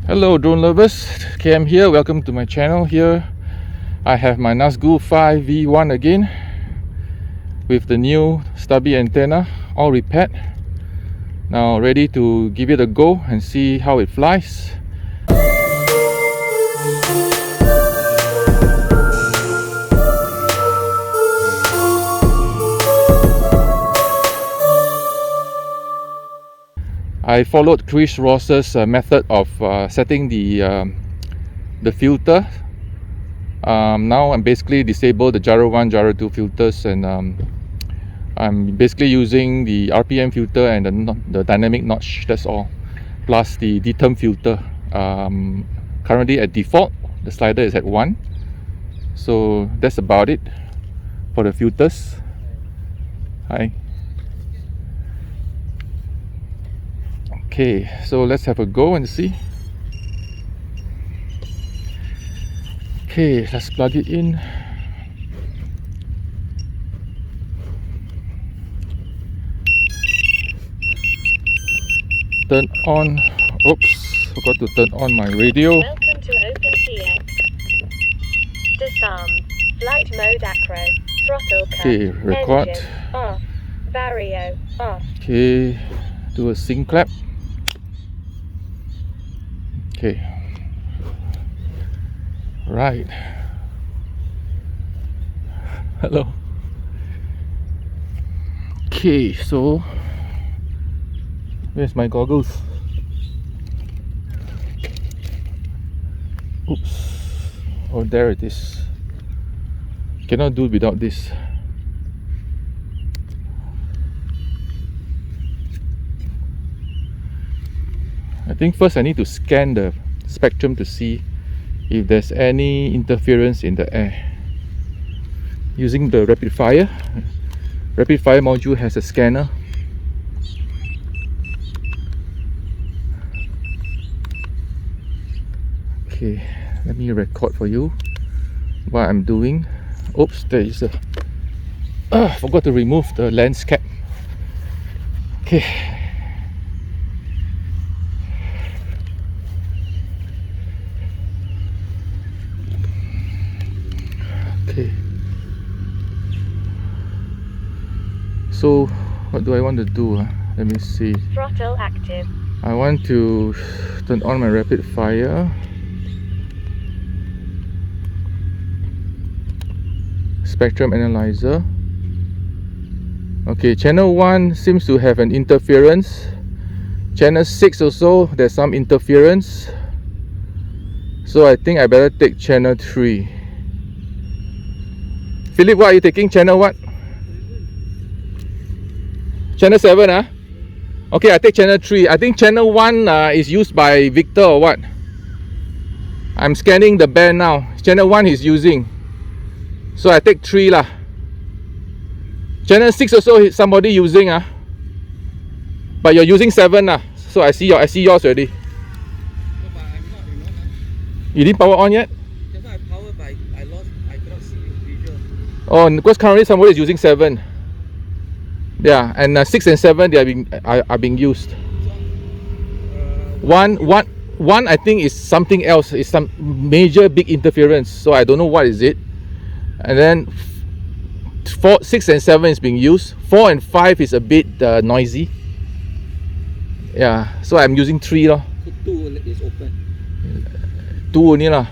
Hello drone lovers, KM here, welcome to my channel. Here I have my Nazgul5 V1 again with the new stubby antenna, all repaired. Now ready to give it a go and see how it flies. I followed Chris Ross's method of setting the filter. Now I'm basically disabled the Gyro 1, Gyro 2 filters, and I'm basically using the RPM filter and the dynamic notch, that's all, plus the determ filter. Currently at default, the slider is at 1, so that's about it for the filters. Hi. Okay, so let's have a go and see. Okay, let's plug it in. Turn on. Oops, forgot to turn on my radio. Welcome to OpenTX. Disarm. Flight mode acro. Throttle cut. Okay, record. Engine off. Vario off. Okay, do a sync clap. Okay. Right. Hello. Okay, so where's my goggles? Oops. Oh, there it is. Cannot do without this. I think first I need to scan the spectrum to see if there's any interference in the air. Using the Rapidfire. Rapidfire module has a scanner. Okay, let me record for you what I'm doing. Oops, there is a... forgot to remove the lens cap. Okay. Okay, so what do I want to do? Let me see. Throttle active. I want to turn on my Rapidfire. Spectrum analyzer. Okay, channel 1 seems to have an interference. Channel 6 also, there's some interference. So I think I better take channel 3. Philip, what are you taking? Channel what? Channel 7, huh? Okay, I take channel 3. I think channel 1 is used by Victor or what? I'm scanning the band now. Channel 1 is using. So I take 3 lah. Channel 6 also somebody using, huh? But you're using 7 lah. So I see yours already. No, but I'm not, You didn't power on yet? Just now I powered, but I cannot see visual. Oh, because currently somebody is using 7. Yeah, and 6 and 7 they are being used. One I think is something else. It's some major big interference. So I don't know what is it. And then 6 and 7 is being used. 4 and 5 is a bit noisy. Yeah, so I'm using 3 lah. So 2 is open. 2 only lah.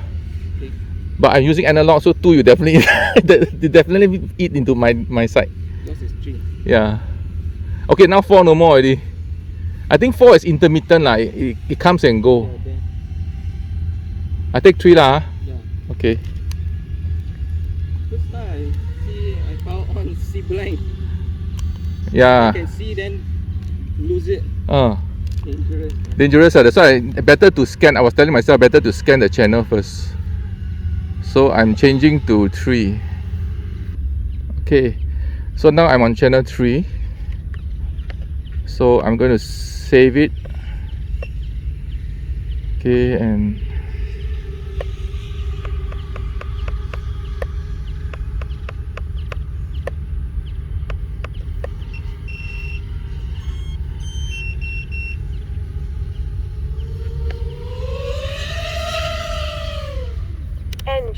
Okay. But I'm using analog, so 2 you definitely you definitely eat into my side. Yours is 3. Yeah. Okay, now 4 no more already. I think 4 is intermittent lah. It comes and go. Yeah, then, I take 3 lah. yeah. Okay. First time I power on, see blank. Yeah. I can see then lose it. Dangerous. Dangerous. That's why better to scan. I was telling myself better to scan the channel first. So I'm changing to 3. Okay. So now I'm on channel 3. So I'm going to save it. Okay, and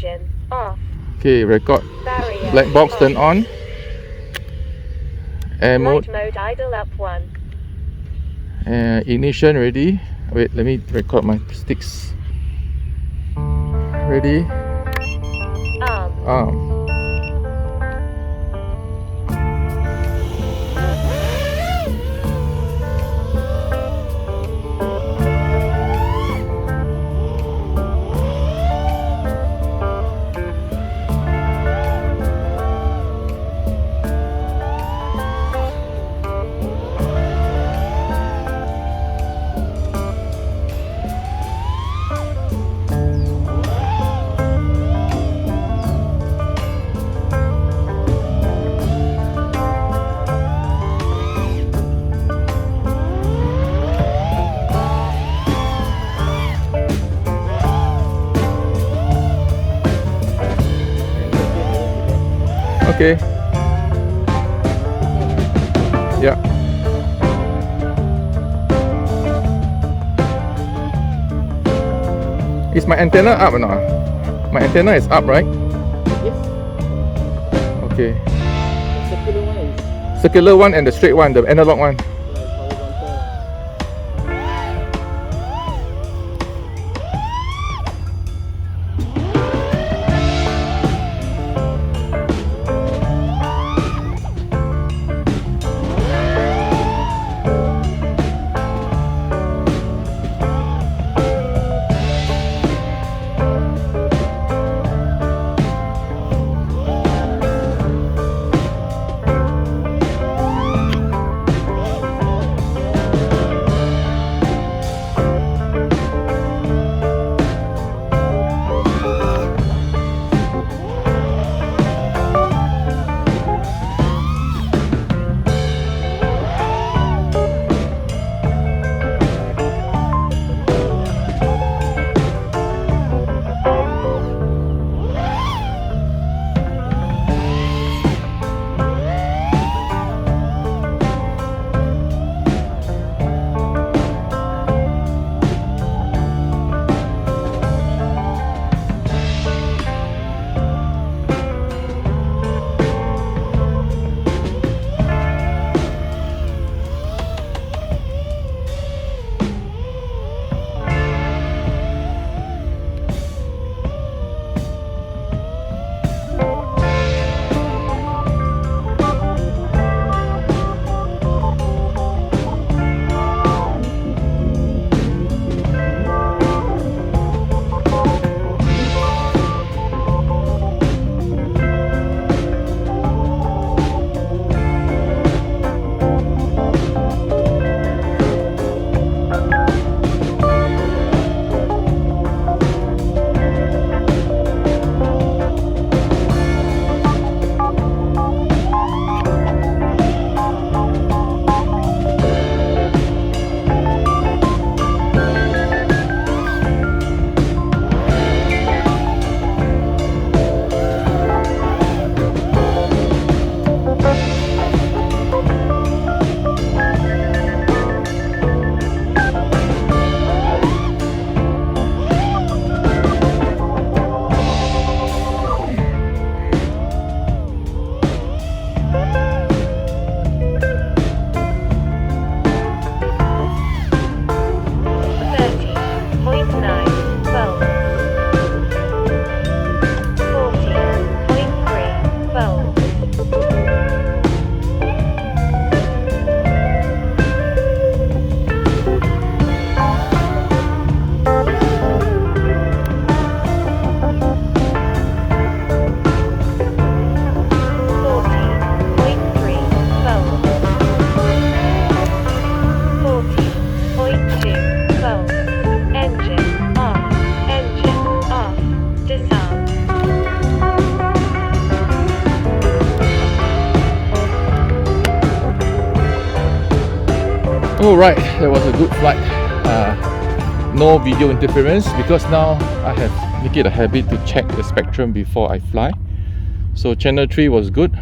Engine off. Okay, record. Barrier Black box off. turn on. Air mode. Flight mode idle up 1. Ignition ready. Wait, let me record my sticks. Ready. Arm. Okay. Yeah. Is my antenna up or not? My antenna is up, right? Yes. Okay. Circular one is Circular one and the straight one, the analog one. horizontal. Alright, that was a good flight. No video interference because now I have make it a habit to check the spectrum before I fly. So channel 3 was good.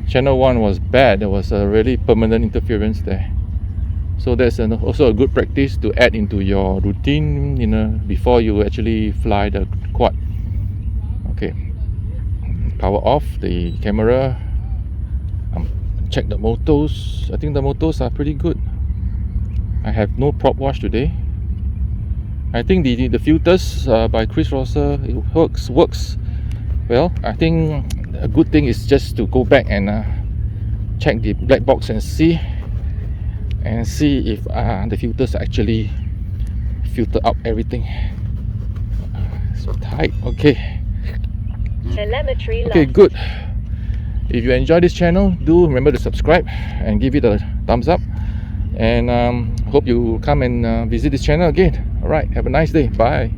Channel 1 was bad. There was a really permanent interference there. So that's also a good practice to add into your routine, before you actually fly the quad. Okay, power off the camera. Check the motors. I think the motors are pretty good. I have no prop wash today. I think the filters by Chris Rosser, it works well. I think a good thing is just to go back and check the black box and see if the filters actually filter out everything. So tight. Okay. Telemetry Okay, lost. good. If you enjoy this channel, do remember to subscribe and give it a thumbs up. And hope you come and visit this channel again. Alright, have a nice day. Bye.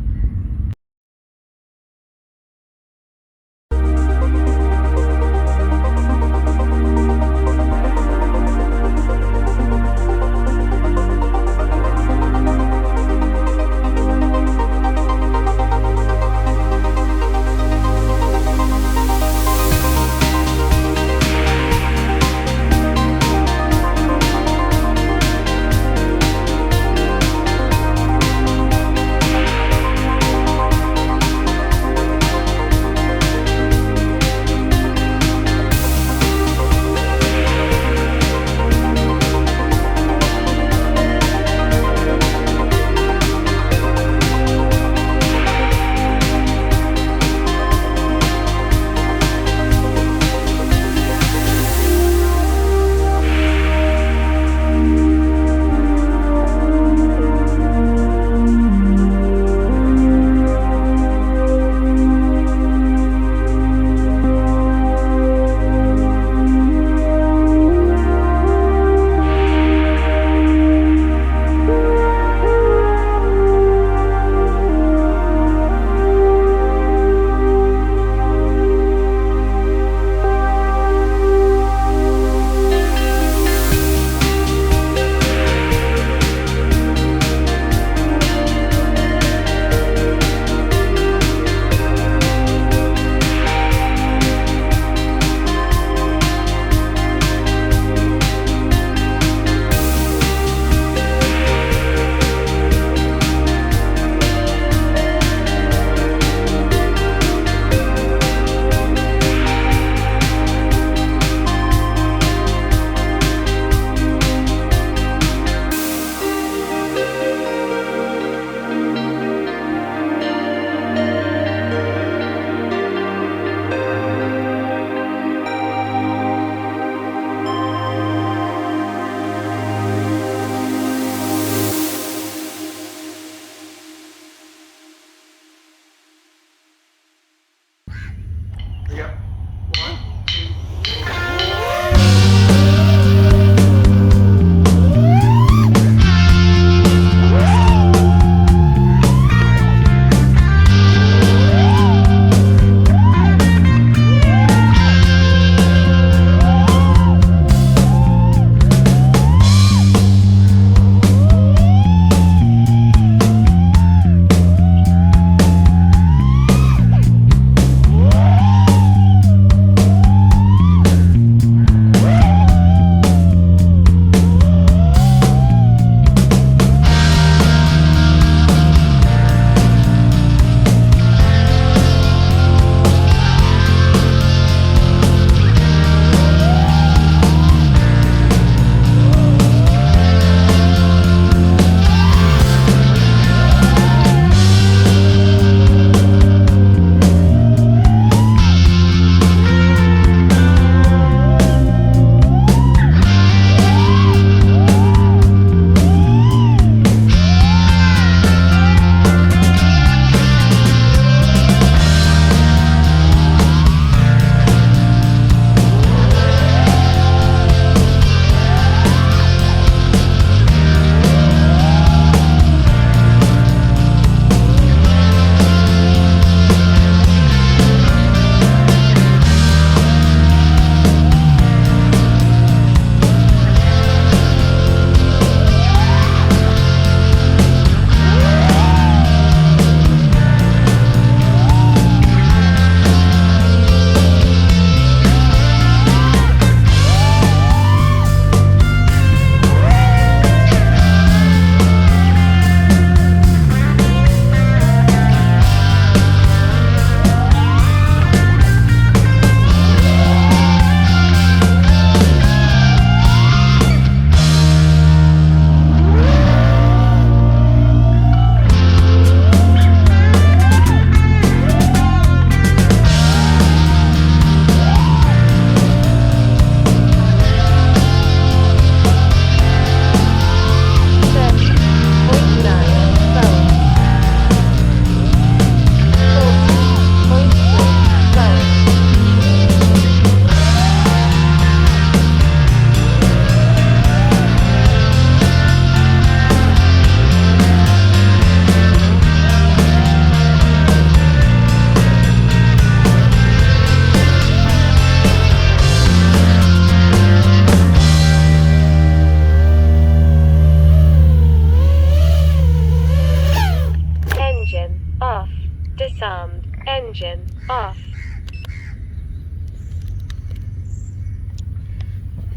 Sound. Engine. Off.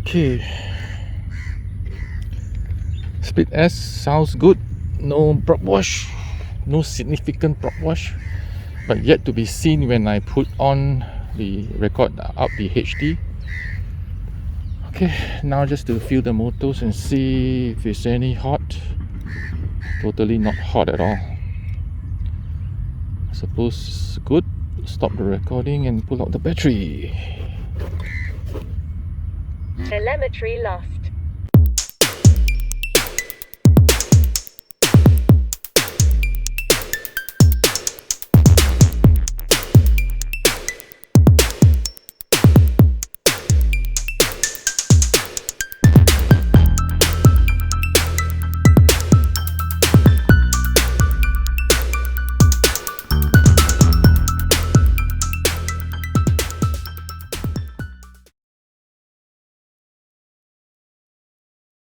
Okay. Speed S sounds good. No propwash. No significant propwash. But yet to be seen when I put on the record up the HD. Okay, now just to feel the motors and see if it's any hot. Totally not hot at all. I suppose good. Stop the recording and pull out the battery. Telemetry lost.